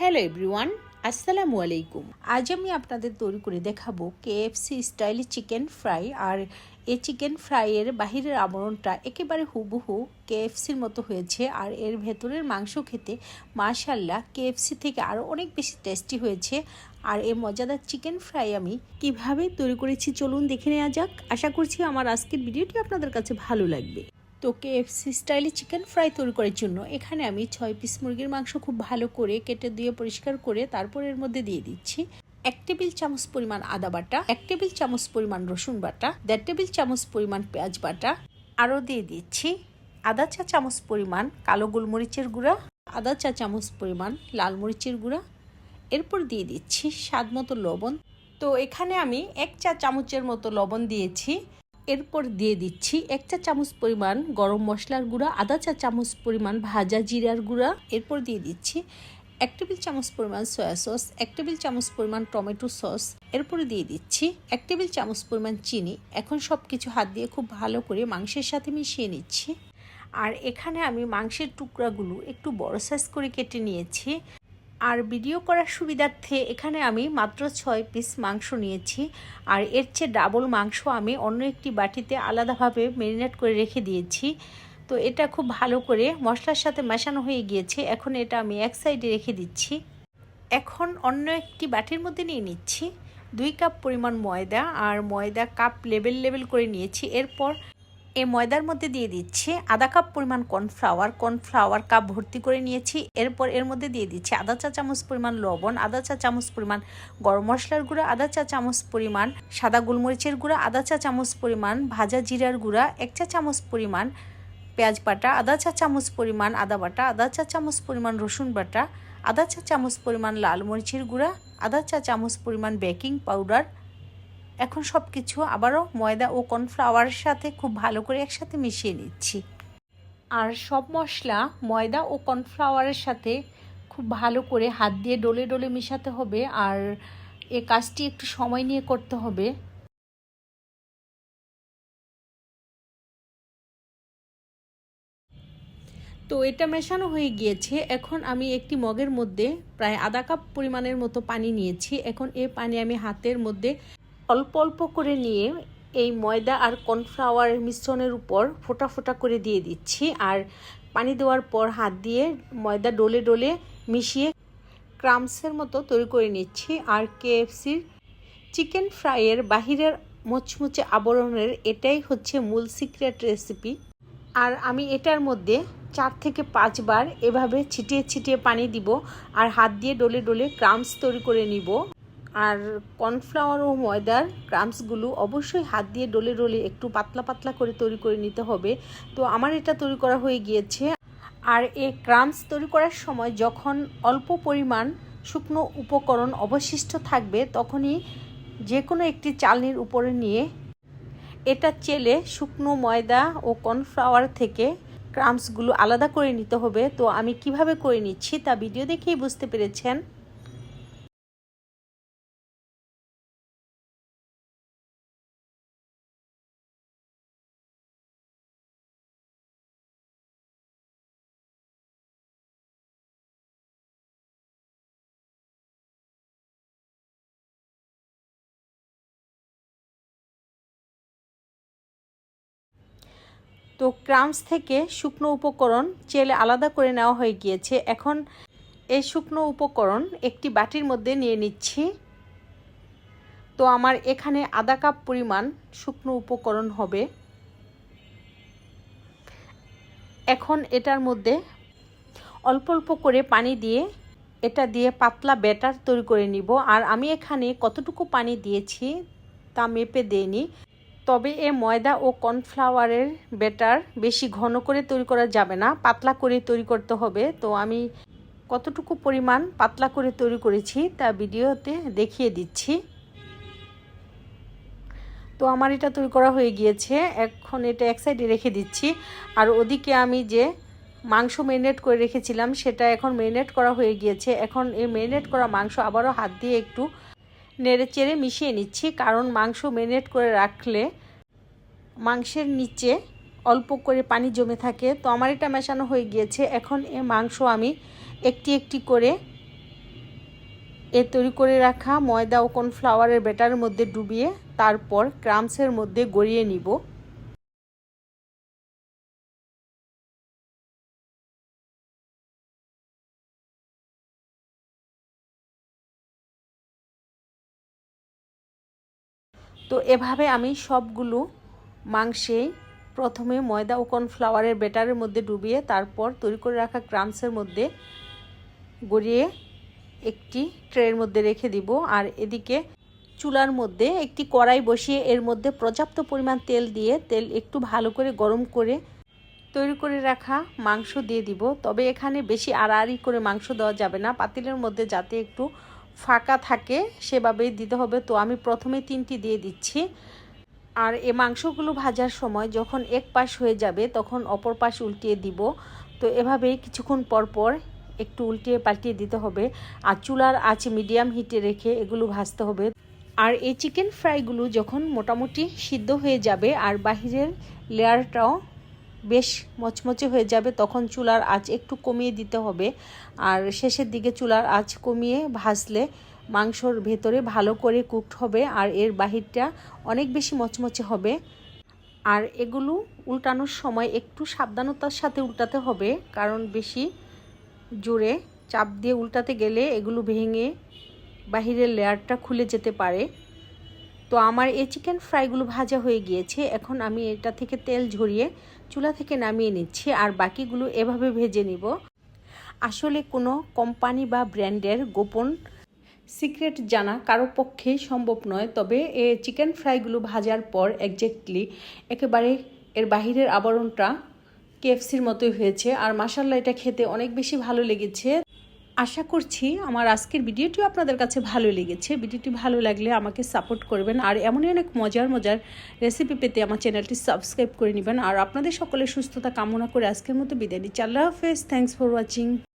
Hello everyone, আসসালামু আলাইকুম। আজ আমি আপনাদের তৈরি করে দেখাবো কেএফসি স্টাইলে চিকেন ফ্রাই। আর এই চিকেন ফ্রাইয়ের বাহিরের আবরণটা একেবারে হুবহু কেএফসির মতো হয়েছে, আর এর ভেতরের মাংস খেতে মাশাআল্লাহ কেএফসি থেকে আরও অনেক বেশি টেস্টি হয়েছে। আর এই মজাদার চিকেন ফ্রাই আমি কিভাবে তৈরি করেছি চলুন দেখে নেওয়া যাক। আশা করছি আমার আজকের ভিডিওটি আপনাদের কাছে ভালো লাগবে। তো কেএফসি স্টাইলে চিকেন ফ্রাই তৈরি করার জন্য এখানে আমি 6 পিস মুরগির মাংস খুব ভালো করে কেটে দিয়ে পরিষ্কার করে তারপর এর মধ্যে দিয়ে দিচ্ছি 1 টেবিল চামচ পরিমাণ আদা বাটা, 1 টেবিল চামচ পরিমাণ রসুন বাটা, 1.5 টেবিল চামচ পরিমাণ পেঁয়াজ বাটা, আরও দিয়ে দিচ্ছি আধা চা চামচ পরিমাণ কালো গোলমরিচের গুঁড়া, আধা চা চামচ পরিমাণ লাল মরিচের গুঁড়া, এরপর দিয়ে দিচ্ছি স্বাদ মতো লবণ। তো এখানে আমি 1 চা চামচের মতো লবণ দিয়েছি। এরপর দিয়ে দিচ্ছি 1 চা চামচ পরিমাণ গরম মশলার গুঁড়া, আধা চা চামচ পরিমাণ ভাজা জিরার গুঁড়া, এরপর দিয়ে দিচ্ছি 1 টেবিল চামচ পরিমাণ সয়া সস, 1 টেবিল চামচ পরিমাণ টমেটো সস, এরপরে দিয়ে দিচ্ছি 1 টেবিল চামচ পরিমাণ চিনি। এখন সব কিছু হাত দিয়ে খুব ভালো করে মাংসের সাথে মিশিয়ে নিচ্ছি। আর এখানে আমি মাংসের টুকরাগুলো একটু বড় সাইজ করে কেটে নিয়েছি। আর ভিডিও করার সুবিধার্থে এখানে আমি মাত্র 6 পিস মাংস নিয়েছি। আর এর চেয়ে ডাবল মাংস আমি অন্য একটি বাটিতে আলাদাভাবে ম্যারিনেট করে রেখে দিয়েছি। তো এটা খুব ভালো করে মশলার সাথে মেশানো হয়ে গিয়েছে। এখন এটা আমি এক সাইডে রেখে দিচ্ছি। এখন অন্য একটি বাটির মধ্যে নিয়ে নিচ্ছি 2 কাপ পরিমাণ ময়দা। আর ময়দা কাপ লেবেল করে নিয়েছি। এরপর এই ময়দার মধ্যে দিয়ে দিচ্ছি আধা কাপ পরিমাণ কর্নফ্লাওয়ার কাপ ভর্তি করে নিয়েছি। এরপর এর মধ্যে দিয়ে দিচ্ছি আধা চা চামচ পরিমাণ লবণ, আধা চা চামচ পরিমাণ গরম মশলার গুঁড়া, আধা চা চামচ পরিমাণ সাদা গোলমরিচের গুঁড়া, আধা চা চামচ পরিমাণ ভাজা জিরার গুঁড়া, 1 চা চামচ পরিমাণ পেঁয়াজ বাটা, আধা চা চামচ পরিমাণ আদা বাটা, আধা চা চামচ পরিমাণ রসুন বাটা, আধা চা চামচ পরিমাণ লাল মরিচের গুঁড়া, আধা চা চামচ পরিমাণ বেকিং পাউডার। এখন সব কিছু আবারও ময়দা ও কর্নফ্লাওয়ারের সাথে খুব ভালো করে একসাথে মিশিয়ে নিচ্ছি। আর সব মশলা ময়দা ও কর্নফ্লাওয়ারের সাথে খুব ভালো করে হাত দিয়ে ডলে মেশাতে হবে। আর এই কাজটি একটু সময় নিয়ে করতে হবে। তো এটা মেশানো হয়ে গিয়েছে। এখন আমি একটি মগের মধ্যে প্রায় আধা কাপ পরিমাণের মতো পানি নিয়েছি। এখন এই পানি আমি হাতের মধ্যে অল্প অল্প করে নিয়ে এই ময়দা আর কর্নফ্লাওয়ারের মিশ্রণের উপর ফোঁটা ফোঁটা করে দিয়ে দিচ্ছি। আর পানি দেওয়ার পর হাত দিয়ে ময়দা ডলে মিশিয়ে ক্রামসের মতো তৈরি করে নিচ্ছি। আর কেএফসির চিকেন ফ্রাইয়ের বাহিরের মুচমুচে আবরণের এটাই হচ্ছে মূল সিক্রেট রেসিপি। আর আমি এটার মধ্যে 4 থেকে 5 বার এভাবে ছিটিয়ে পানি দিব। আর হাত দিয়ে ডলে ক্রামস তৈরি করে নিব। আর কর্নফ্লাওয়ার ও ময়দার ক্রামসগুলো অবশ্যই হাত দিয়ে ডলে একটু পাতলা করে তৈরি করে নিতে হবে। তো আমার এটা তৈরি করা হয়ে গিয়েছে। আর এই ক্রামস তৈরি করার সময় যখন অল্প পরিমাণ শুকনো উপকরণ অবশিষ্ট থাকবে তখনই যে কোনো একটি চালনির উপরে নিয়ে এটা চেলে শুকনো ময়দা ও কর্নফ্লাওয়ার থেকে ক্রামসগুলো আলাদা করে নিতে হবে। তো আমি কিভাবে করে নিচ্ছি তা ভিডিও দেখেই বুঝতে পেরেছেন। তো ক্রামস থেকে শুকনো উপকরণ চেলে আলাদা করে নেওয়া হয়ে গিয়েছে। এখন এই শুকনো উপকরণ একটি বাটির মধ্যে নিয়ে নিচ্ছি। তো আমার এখানে আধা কাপ পরিমাণ শুকনো উপকরণ হবে। এখন এটার মধ্যে অল্প অল্প করে পানি দিয়ে এটা দিয়ে পাতলা ব্যাটার তৈরি করে নিব। আর আমি এখানে কতটুকু পানি দিয়েছি তা মেপে দিইনি। তবে এই ময়দা ও কর্নফ্লাওয়ারের ব্যাটার বেশি ঘন করে তৈরি করা যাবে না, পাতলা করে তৈরি করতে হবে। তো আমি কতটুকু পরিমাণ পাতলা করে তৈরি করেছি তা ভিডিওতে দেখিয়ে দিচ্ছি। তো আমার এটা তৈরি করা হয়ে গিয়েছে। এখন এটা এক সাইডে রেখে দিচ্ছি। আর ওদিকে আমি যে মাংস ম্যারিনেট করে রেখেছিলাম সেটা এখন ম্যারিনেট করা হয়ে গিয়েছে। এখন এই ম্যারিনেট করা মাংস আবারও হাত দিয়ে একটু নেড়েচেড়ে মিশিয়ে নিচ্ছি। কারণ মাংস ম্যারিনেট করে রাখলে মাংসের নিচে অল্প করে পানি জমে থাকে। তো আমার এটা মেশানো হয়ে গিয়েছে। এখন এই মাংস আমি একটি একটি করে এ তৈরি করে রাখা ময়দা ও কর্নফ্লাওয়ারের ব্যাটারের মধ্যে ডুবিয়ে তারপর ক্রাম্বসের মধ্যে গড়িয়ে নিব। তো এভাবে আমি সবগুলো মাংসে প্রথমে ময়দা ও কর্নফ্লাওয়ারের ব্যাটারের মধ্যে ডুবিয়ে তারপর তৈরি করে রাখা ক্রাম্বসের মধ্যে গড়িয়ে একটি ট্রের মধ্যে রেখে দিব। আর এদিকে চুলার মধ্যে একটি কড়াই বসিয়ে এর মধ্যে পর্যাপ্ত পরিমাণ তেল দিয়ে তেল একটু ভালো করে গরম করে তৈরি করে রাখা মাংস দিয়ে দিব। তবে এখানে বেশি আড়াআড়ি করে মাংস দেওয়া যাবে না, পাতিলের মধ্যে যাতে একটু ফাঁকা থাকে সেভাবেই দিতে হবে। তো আমি প্রথমে 3টি দিয়ে দিচ্ছি। আর এই মাংসগুলো ভাজার সময় যখন এক পাশ হয়ে যাবে তখন অপর পাশ উল্টিয়ে দিব। তো এভাবেই কিছুক্ষণ পর পর একটু উল্টিয়ে পাল্টিয়ে দিতে হবে। আর চুলার আঁচ মিডিয়াম হিটে রেখে এগুলো ভাজতে হবে। আর এই চিকেন ফ্রাইগুলো যখন মোটামুটি সিদ্ধ হয়ে যাবে আর বাহিরের লেয়ারটাও বেশ মচমচে হয়ে যাবে তখন চুলার আঁচ একটু কমিয়ে দিতে হবে। আর শেষের দিকে চুলার আঁচ কমিয়ে ভাজলে মাংসর ভেতরে ভালো করে কুকড হবে আর এর বাহিরটা অনেক বেশি মচমচে হবে। আর এগুলো উল্টানোর সময় একটু সাবধানতার সাথে উল্টাতে হবে, কারণ বেশি জোরে চাপ দিয়ে উল্টাতে গেলে এগুলো ভেঙে বাহিরের লেয়ারটা খুলে যেতে পারে। তো আমার এই চিকেন ফ্রাইগুলো ভাজা হয়ে গিয়েছে, এখন আমি এটা থেকে তেল ঝরিয়ে চুলা থেকে নামিয়ে নিচ্ছি আর বাকিগুলো এভাবে ভেজে নিব। আসলে কোনো কোম্পানি বা ব্র্যান্ডের গোপন সিক্রেট জানা কারো পক্ষেই সম্ভব নয়, তবে এই চিকেন ফ্রাইগুলো ভাজার পর একজ্যাক্টলি একেবারে এর বাহিরের আবরণটা কেএফসির মতোই হয়েছে। আর মাশাআল্লাহ এটা খেতে অনেক বেশি ভালো লেগেছে। আশা করছি আমার আজকের ভিডিওটিও আপনাদের কাছে ভালো লেগেছে। ভিডিওটি ভালো লাগলে আমাকে সাপোর্ট করবেন আর এমনই অনেক মজার মজার রেসিপি পেতে আমার চ্যানেলটি সাবস্ক্রাইব করে নেবেন। আর আপনাদের সকলের সুস্থতা কামনা করে আজকের মতো বিদায় নিচ্ছি। আল্লাহ হাফেজ। Thanks for watching.